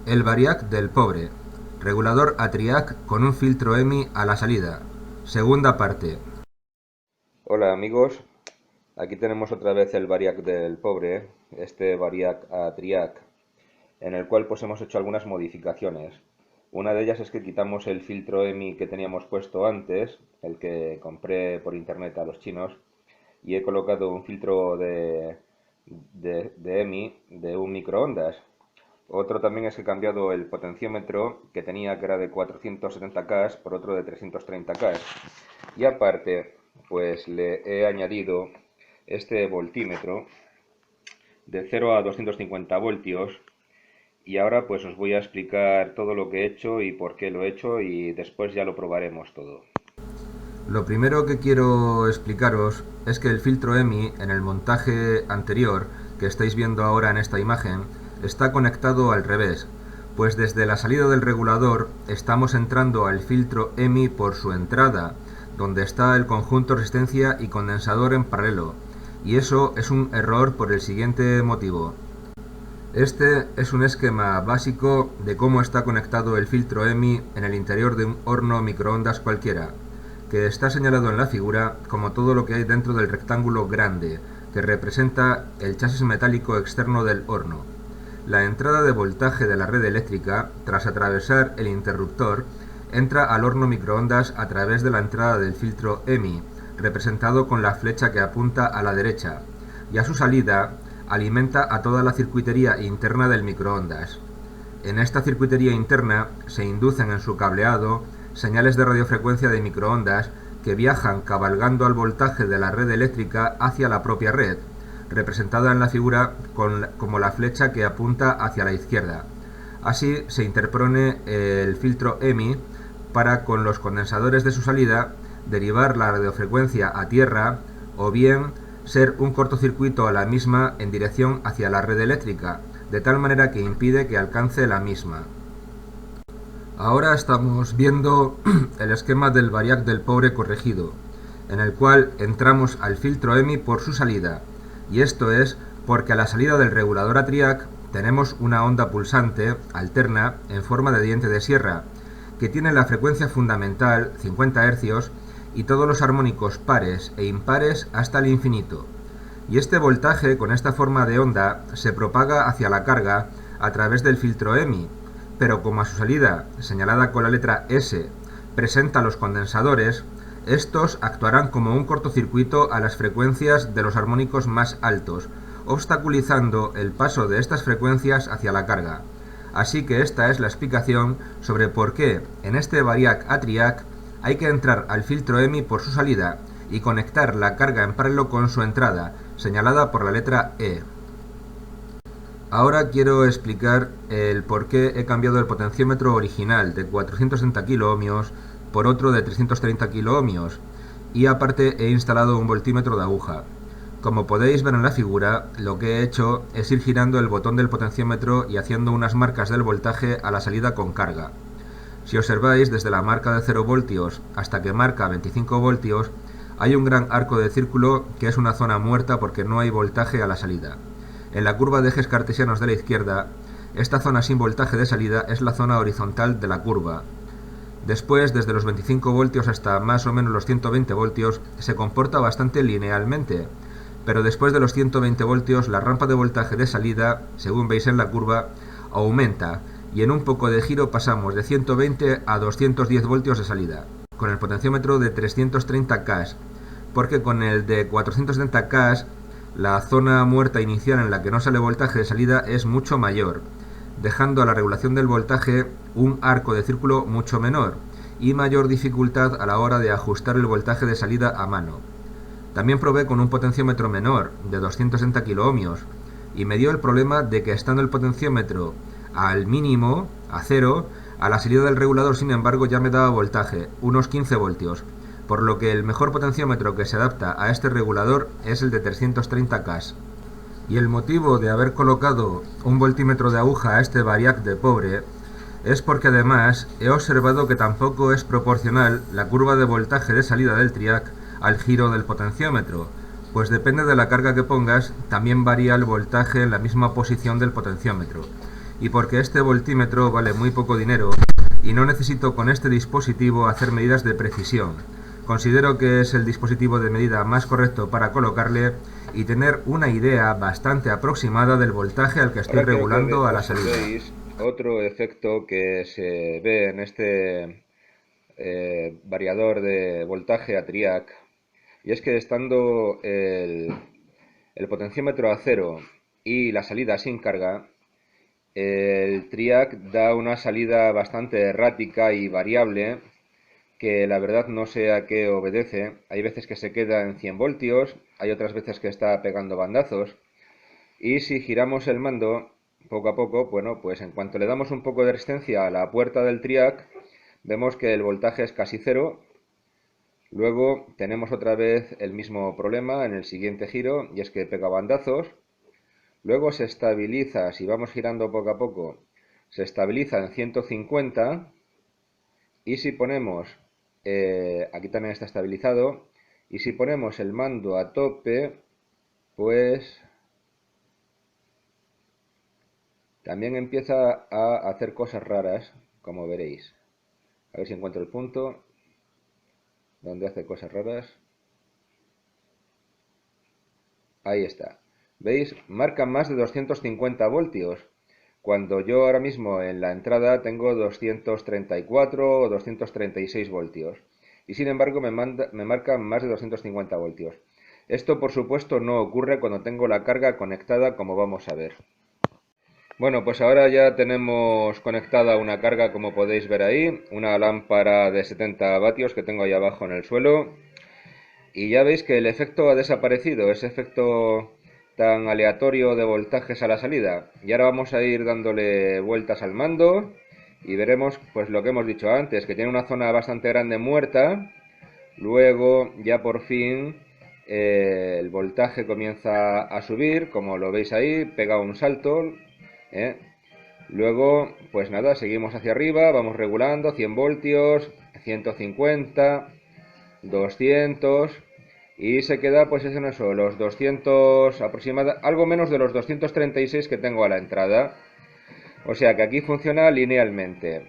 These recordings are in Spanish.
El variac del pobre. Regulador Atriac con un filtro EMI a la salida. Segunda parte. Hola amigos, aquí tenemos otra vez el variac del pobre, este variac a triac, en el cual pues hemos hecho algunas modificaciones. Una de ellas es que quitamos el filtro EMI que teníamos puesto antes, el que compré por internet a los chinos, y he colocado un filtro de EMI de un microondas. Otro también es que he cambiado el potenciómetro que tenía, que era de 470K, por otro de 330K. Y aparte, pues le he añadido este voltímetro de 0 a 250 voltios. Y ahora pues os voy a explicar todo lo que he hecho y por qué lo he hecho, y después ya lo probaremos todo. Lo primero que quiero explicaros es que el filtro EMI en el montaje anterior que estáis viendo ahora en esta imagen está conectado al revés, pues desde la salida del regulador estamos entrando al filtro EMI por su entrada, donde está el conjunto resistencia y condensador en paralelo, y eso es un error por el siguiente motivo. Este es un esquema básico de cómo está conectado el filtro EMI en el interior de un horno microondas cualquiera, que está señalado en la figura como todo lo que hay dentro del rectángulo grande, que representa el chasis metálico externo del horno. La entrada de voltaje de la red eléctrica, tras atravesar el interruptor, entra al horno microondas a través de la entrada del filtro EMI, representado con la flecha que apunta a la derecha, y a su salida alimenta a toda la circuitería interna del microondas. En esta circuitería interna se inducen en su cableado señales de radiofrecuencia de microondas que viajan cabalgando al voltaje de la red eléctrica hacia la propia red, representada en la figura como la flecha que apunta hacia la izquierda. Así se interpone el filtro EMI para, con los condensadores de su salida, derivar la radiofrecuencia a tierra o bien ser un cortocircuito a la misma en dirección hacia la red eléctrica, de tal manera que impide que alcance la misma. Ahora estamos viendo el esquema del variac del pobre corregido, en el cual entramos al filtro EMI por su salida, y esto es porque a la salida del regulador Atriac tenemos una onda pulsante alterna en forma de diente de sierra, que tiene la frecuencia fundamental 50 Hz y todos los armónicos pares e impares hasta el infinito. Y este voltaje con esta forma de onda se propaga hacia la carga a través del filtro EMI, pero como a su salida, señalada con la letra S, presenta los condensadores, estos actuarán como un cortocircuito a las frecuencias de los armónicos más altos, obstaculizando el paso de estas frecuencias hacia la carga. Así que esta es la explicación sobre por qué en este variac Atriac hay que entrar al filtro EMI por su salida y conectar la carga en paralelo con su entrada, señalada por la letra E. Ahora quiero explicar el por qué he cambiado el potenciómetro original de 460 kΩ por otro de 330 kΩ, y aparte he instalado un voltímetro de aguja. Como podéis ver en la figura, lo que he hecho es ir girando el botón del potenciómetro y haciendo unas marcas del voltaje a la salida con carga. Si observáis, desde la marca de 0 voltios hasta que marca 25 voltios, hay un gran arco de círculo que es una zona muerta porque no hay voltaje a la salida. En la curva de ejes cartesianos de la izquierda, esta zona sin voltaje de salida es la zona horizontal de la curva. Después, desde los 25 voltios hasta más o menos los 120 voltios, se comporta bastante linealmente, pero después de los 120 voltios la rampa de voltaje de salida, según veis en la curva, aumenta, y en un poco de giro pasamos de 120 a 210 voltios de salida, con el potenciómetro de 330K, porque con el de 470K la zona muerta inicial en la que no sale voltaje de salida es mucho mayor, dejando a la regulación del voltaje un arco de círculo mucho menor y mayor dificultad a la hora de ajustar el voltaje de salida a mano. También probé con un potenciómetro menor, de 260 kΩ, y me dio el problema de que estando el potenciómetro al mínimo, a cero, a la salida del regulador sin embargo ya me daba voltaje, unos 15 voltios, por lo que el mejor potenciómetro que se adapta a este regulador es el de 330K. Y el motivo de haber colocado un voltímetro de aguja a este variac de pobre es porque además he observado que tampoco es proporcional la curva de voltaje de salida del triac al giro del potenciómetro, pues depende de la carga que pongas, también varía el voltaje en la misma posición del potenciómetro. y porque este voltímetro vale muy poco dinero y no necesito con este dispositivo hacer medidas de precisión. Considero que es el dispositivo de medida más correcto para colocarle y tener una idea bastante aproximada del voltaje al que estoy Ahora regulando a la os salida. veis otro efecto que se ve en este variador de voltaje a triac, y es que estando el potenciómetro a cero y la salida sin carga, el triac da una salida bastante errática y variable, que la verdad no sé a qué obedece. Hay veces que se queda en 100 voltios, hay otras veces que está pegando bandazos, y si giramos el mando poco a poco, bueno, pues en cuanto le damos un poco de resistencia a la puerta del triac, vemos que el voltaje es casi cero. Luego tenemos otra vez el mismo problema en el siguiente giro, y es que pega bandazos. Luego se estabiliza, si vamos girando poco a poco, se estabiliza en 150. Y si ponemos, aquí también está estabilizado, y si ponemos el mando a tope, pues también empieza a hacer cosas raras, como veréis. A ver si encuentro el punto donde hace cosas raras. Ahí está. ¿Veis? Marca más de 250 voltios, cuando yo ahora mismo en la entrada tengo 234 o 236 voltios. Y sin embargo me marca más de 250 voltios. Esto por supuesto no ocurre cuando tengo la carga conectada, como vamos a ver. Bueno, pues ahora ya tenemos conectada una carga, como podéis ver ahí, una lámpara de 70 vatios que tengo ahí abajo en el suelo. Y ya veis que el efecto ha desaparecido, ese efecto tan aleatorio de voltajes a la salida. Y ahora vamos a ir dándole vueltas al mando y veremos pues lo que hemos dicho antes, que tiene una zona bastante grande muerta. Luego ya por fin el voltaje comienza a subir, como lo veis ahí, pega un salto. ¿eh? Luego, pues nada, seguimos hacia arriba, vamos regulando, 100 voltios, 150, 200, y se queda pues en eso, los 200 aproximadamente, algo menos de los 236 que tengo a la entrada. O sea que aquí funciona linealmente.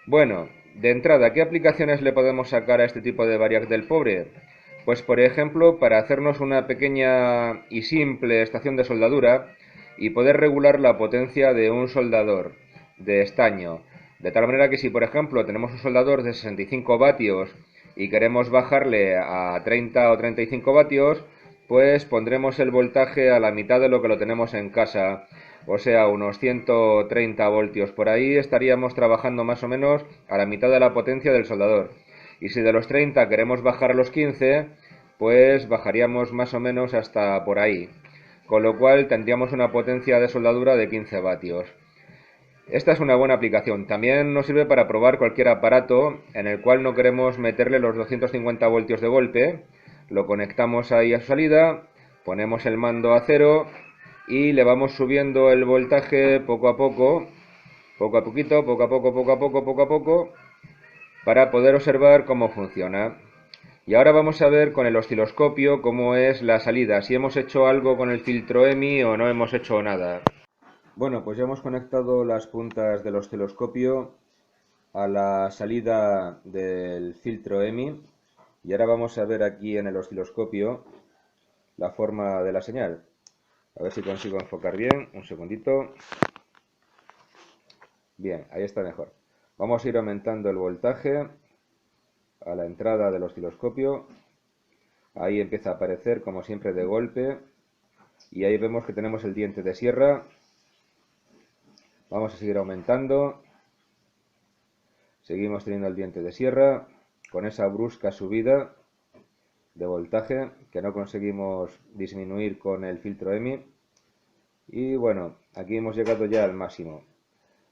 Bueno, de entrada, ¿qué aplicaciones le podemos sacar a este tipo de variac del pobre? Pues por ejemplo, para hacernos una pequeña y simple estación de soldadura y poder regular la potencia de un soldador de estaño. De tal manera que si por ejemplo tenemos un soldador de 65 vatios y queremos bajarle a 30 o 35 vatios, pues pondremos el voltaje a la mitad de lo que lo tenemos en casa, o sea, unos 130 voltios. Por ahí estaríamos trabajando más o menos a la mitad de la potencia del soldador. Y si de los 30 queremos bajar a los 15, pues bajaríamos más o menos hasta por ahí. Con lo cual tendríamos una potencia de soldadura de 15 vatios. Esta es una buena aplicación. También nos sirve para probar cualquier aparato en el cual no queremos meterle los 250 voltios de golpe. Lo conectamos ahí a su salida, ponemos el mando a cero y le vamos subiendo el voltaje poco a poco, poco a poquito, poco a poco, poco a poco, poco a poco, para poder observar cómo funciona. Y ahora vamos a ver con el osciloscopio cómo es la salida, si hemos hecho algo con el filtro EMI o no hemos hecho nada. Bueno, pues ya hemos conectado las puntas del osciloscopio a la salida del filtro EMI y ahora vamos a ver aquí en el osciloscopio la forma de la señal. A ver si consigo enfocar bien, un segundito. Bien, ahí está mejor. Vamos a ir aumentando el voltaje a la entrada del osciloscopio. Ahí empieza a aparecer, como siempre, de golpe. Y ahí vemos que tenemos el diente de sierra. Vamos a seguir aumentando. Seguimos teniendo el diente de sierra con esa brusca subida de voltaje que no conseguimos disminuir con el filtro EMI. Y bueno, aquí hemos llegado ya al máximo.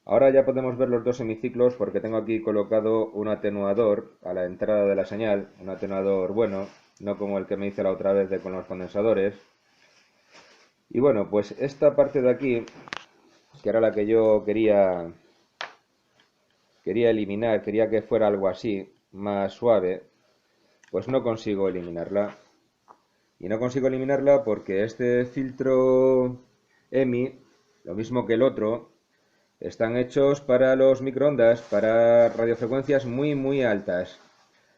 Ahora ya podemos ver los dos semiciclos porque tengo aquí colocado un atenuador a la entrada de la señal, un atenuador bueno, no como el que me hice la otra vez con los condensadores. Y bueno, pues esta parte de aquí, que era la que yo quería eliminar, quería que fuera algo así, más suave, pues no consigo eliminarla. Y no consigo eliminarla porque este filtro EMI, lo mismo que el otro, Están hechos para los microondas, para radiofrecuencias muy altas.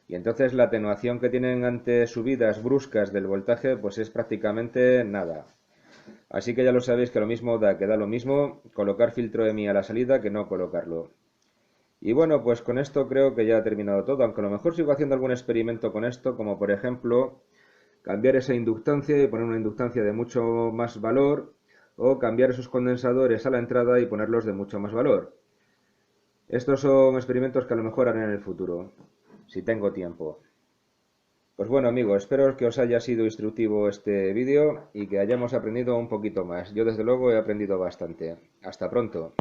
Y entonces la atenuación que tienen ante subidas bruscas del voltaje pues es prácticamente nada. Así que ya lo sabéis que lo mismo da, que da lo mismo colocar filtro EMI a la salida que no colocarlo. Y bueno, pues con esto creo que ya ha terminado todo, aunque a lo mejor sigo haciendo algún experimento con esto, como por ejemplo cambiar esa inductancia y poner una inductancia de mucho más valor, o cambiar esos condensadores a la entrada y ponerlos de mucho más valor. Estos son experimentos que a lo mejor haré en el futuro, si tengo tiempo. Pues bueno amigos, espero que os haya sido instructivo este vídeo y que hayamos aprendido un poquito más. Yo desde luego he aprendido bastante. Hasta pronto.